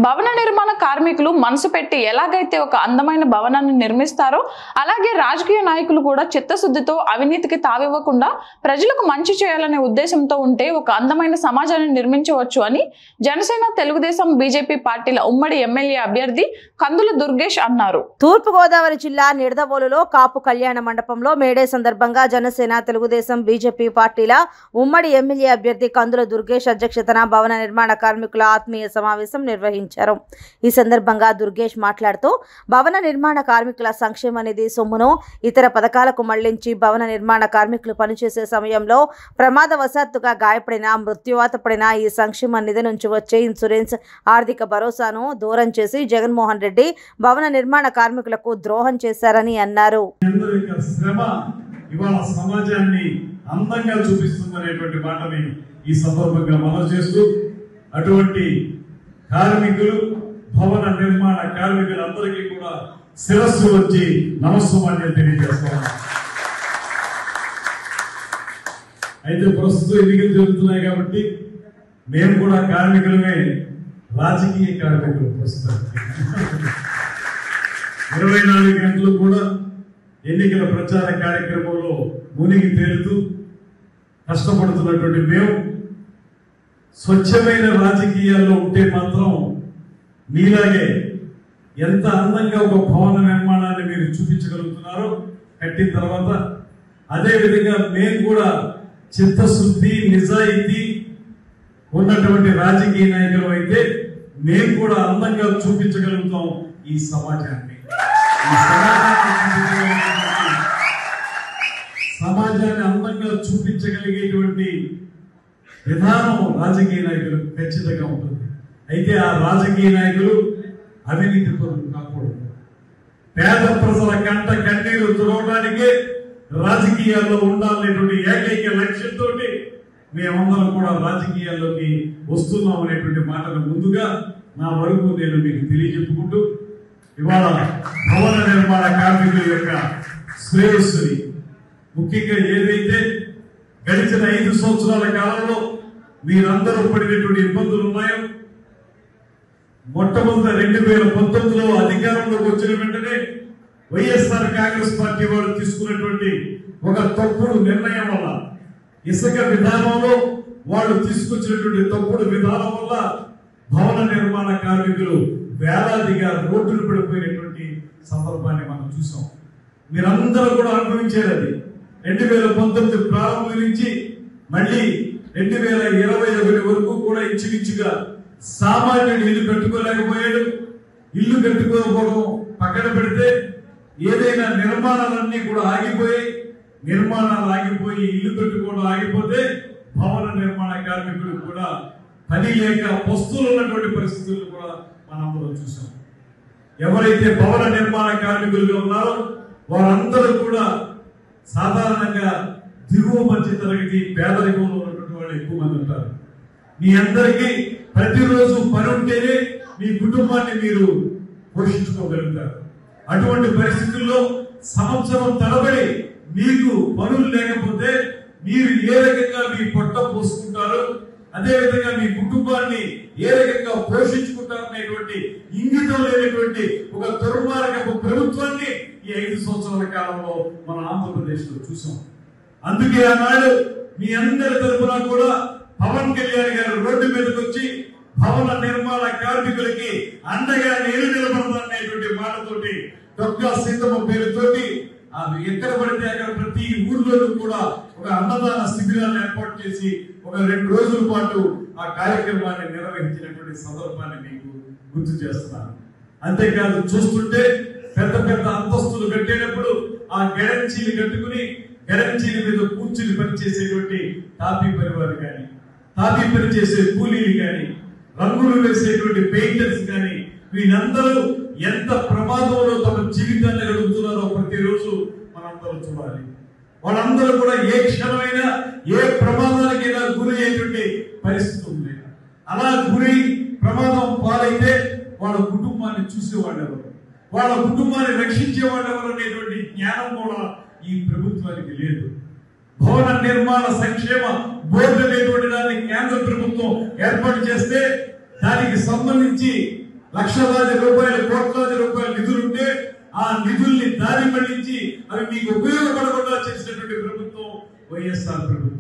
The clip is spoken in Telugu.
భవన నిర్మాణ కార్మికులు మనసు పెట్టి ఎలాగైతే ఒక అందమైన భవనాన్ని నిర్మిస్తారో అలాగే రాజకీయ నాయకులు కూడా చిత్తశుద్ధితో అవినీతికి తావివ్వకుండా ప్రజలకు మంచి చేయాలనే ఉద్దేశంతో ఉంటే ఒక అందమైన సమాజాన్ని నిర్మించవచ్చు అని జనసేన తెలుగుదేశం బీజేపీ పార్టీల ఉమ్మడి ఎమ్మెల్యే అభ్యర్థి కందుల దుర్గేష్ అన్నారు. తూర్పు గోదావరి జిల్లా నిడదవోలులో కాపు కళ్యాణ మండపంలో మేడే సందర్భంగా జనసేన తెలుగుదేశం బీజేపీ పార్టీల ఉమ్మడి ఎమ్మెల్యే అభ్యర్థి కందుల దుర్గేష్ అధ్యక్షతన భవన నిర్మాణ కార్మికుల ఆత్మీయ సమావేశం నిర్వహించారు. ఈ సందర్భంగా దుర్గేష్ మాట్లాడుతూ భవన నిర్మాణ కార్మికుల సంక్షేమ నిధి సొమ్మును ఇతర పథకాలకు మళ్లించి భవన నిర్మాణ కార్మికులు పనిచేసే సమయంలో ప్రమాదవశాత్తుగా గాయపడిన మృత్యువాత పడిన ఈ సంక్షేమ నిధి నుంచి వచ్చే ఇన్సూరెన్స్ ఆర్థిక భరోసాను దూరం చేసి జగన్మోహన్ రెడ్డి భవన నిర్మాణ కార్మికులకు ద్రోహం చేశారని అన్నారు. అందంగా చూపిస్తుందనేటువంటి మాటని ఈ సందర్భంగా మనం చేస్తూ అటువంటి కార్మికులు భవన నిర్మాణ కార్మికులందరికీ కూడా శిరస్సు వచ్చి నమస్కారం తెలియజేస్తాం. అయితే ప్రస్తుతం ఎన్నికలు జరుగుతున్నాయి కాబట్టి మేము కూడా కార్మికులమే, రాజకీయ కార్మికులు. ప్రస్తుతం 24 గంటలు కూడా ఎన్నికల ప్రచార కార్యక్రమంలో మునిగి తేలుతూ కష్టపడుతున్నటువంటి మేము స్వచ్ఛమైన రాజకీయాల్లో ఉంటే మాత్రం మీలాగే ఎంత అందంగా ఒక భవన నిర్మాణాన్ని మీరు చూపించగలుగుతున్నారో కట్టిన తర్వాత, అదేవిధంగా మేము కూడా చిత్తశుద్ధి నిజాయితీ ఉన్నటువంటి రాజకీయ నాయకులు అయితే మేము కూడా అందంగా చూపించగలుగుతాం ఈ సమాజాన్ని. సమాజాన్ని అందంగా చూపించగలిగేటువంటి విధానం రాజకీయ నాయకులు ఖచ్చితంగా ఉంటుంది. అయితే ఆ రాజకీయ నాయకులు అవినీతి పరులు కాకూడదు. పేద ప్రజల కంట కన్నీరు తుడవడానికే రాజకీయాల్లో ఉండాలనేటువంటి ఏకైక లక్ష్యంతో మేమందరం కూడా రాజకీయాల్లోకి వస్తున్నాం అనేటువంటి మాటను ముందుగా నా వరకు నేను మీకు తెలియజెప్పుకుంటూ, ఇవాళ భవన నిర్మాణ కార్మికుల యొక్క శ్రేయస్సుని ముఖ్యంగా ఏదైతే గడిచిన 5 సంవత్సరాల కాలంలో మీరందరూ పడినటువంటి ఇబ్బందులు ఉన్నాయో, మొట్టమొదటి 2019లో అధికారంలోకి వచ్చిన వెంటనే వైఎస్ఆర్ కాంగ్రెస్ పార్టీ వాళ్ళు తీసుకున్నటువంటి ఒక తప్పుడు నిర్ణయం వల్ల, ఇసుక విధానంలో వాళ్ళు తీసుకొచ్చినటువంటి తప్పుడు విధానం వల్ల భవన నిర్మాణ కార్మికులు వేలాదిగా రోడ్డును పడిపోయినటువంటి సందర్భాన్ని మనం చూసాం. మీరందరూ కూడా అనుభవించారు. అది 2019 ప్రారంభం నుంచి మళ్ళీ 2021 వరకు కూడా ఇంచుమించుగా సామాన్యుడు ఇల్లు కట్టుకోలేకపోయాడు. ఇల్లు కట్టుకోకపోవడం పక్కన పెడితే ఏదైనా నిర్మాణాలన్నీ కూడా ఆగిపోయాయి. నిర్మాణాలు ఆగిపోయి ఇల్లు కట్టుకోవడం ఆగిపోతే భవన నిర్మాణ కార్మికులు కూడా పని లేక వస్తువులు ఉన్నటువంటి పరిస్థితులను కూడా మనందరం చూసాం. ఎవరైతే భవన నిర్మాణ కార్మికులుగా ఉన్నారో వారందరూ కూడా సాధారణంగా దిగువ మధ్య తరగతి పేదరికంలో ఉన్నటువంటి వాళ్ళు ఎక్కువ మంది ఉంటారు. మీ అందరికీ ప్రతిరోజు పని ఉంటేనే మీ కుటుంబాన్ని మీరు పోషించుకోగలుగుతారు. అటువంటి పరిస్థితుల్లో సంవత్సరం తరబడి మీకు పనులు లేకపోతే మీరు ఏ రకంగా మీ పొట్ట పోసుకుంటారు, అదేవిధంగా మీ కుటుంబాన్ని ఏ రకంగా పోషించుకుంటారు అనేటువంటి ఇంగితం లేనటువంటి ఒక దుర్మార్గపు ప్రభుత్వాన్ని ఈ 5 సంవత్సరాల కాలంలో మన ఆంధ్రప్రదేశ్ లో చూసాం. అందుకే ఆనాడు మీ అందరి తరఫున కూడా పవన్ కళ్యాణ్ గారు రోడ్డు మీదకి వచ్చి భవన నిర్మాణ కార్మికులకి అండగా నేను నిలబడతాననేటువంటి మాటతోటి డొక్కా సీతమ్మ పేరుతోటి ఎక్కడ పడితే అక్కడ ప్రతి ఊర్లోనూ కూడా ఒక అన్నదాన శిబిరాన్ని ఏర్పాటు చేసి ఒక 2 రోజుల పాటు ఆ కార్యక్రమాన్ని నిర్వహించినటువంటి సందర్భాన్ని మీకు గుర్తు చేస్తున్నాను. అంతేకాదు, చూస్తుంటే పెద్ద పెద్ద అంతస్తులు కట్టేటప్పుడు ఆ గెరంచీలు కట్టుకుని గెరంచీల మీద కూర్చుని పనిచేసేటువంటి తాపీ పరివారు కానీ, తాపీ పని చేసే కూలీలు కానీ, రంగులు వేసేటువంటి పెయింటర్స్ కానీ, వీళ్ళందరూ ఎంత ప్రమాదంలో తమ జీవితాన్ని గడుపుతున్నారో ప్రతిరోజు మనందరూ చూడాలి. వాళ్ళందరూ కూడా ఏ క్షణమైనా ఏ ప్రమాదానికైనా గురి అయ్యేటువంటి పరిస్థితి ఉంది. అలా గురి ప్రమాదం పాలైతే వాళ్ళ కుటుంబాన్ని చూసేవాళ్ళు ఎవరు, వాళ్ళ కుటుంబాన్ని రక్షించేవాళ్ళు ఎవరు అనేటువంటి జ్ఞానం కూడా ఈ ప్రభుత్వానికి లేదు. భవన నిర్మాణ సంక్షేమ బోర్డు అనేటువంటి దాన్ని కేంద్ర ప్రభుత్వం ఏర్పాటు చేస్తే దానికి సంబంధించి లక్షలాది రూపాయలు, కోట్లాది రూపాయల నిధులుంటే ఆ నిధుల్ని దారి మళ్లించి అవి మీకు ఉపయోగపడకుండా చేసినటువంటి ప్రభుత్వం వైఎస్ఆర్ ప్రభుత్వం.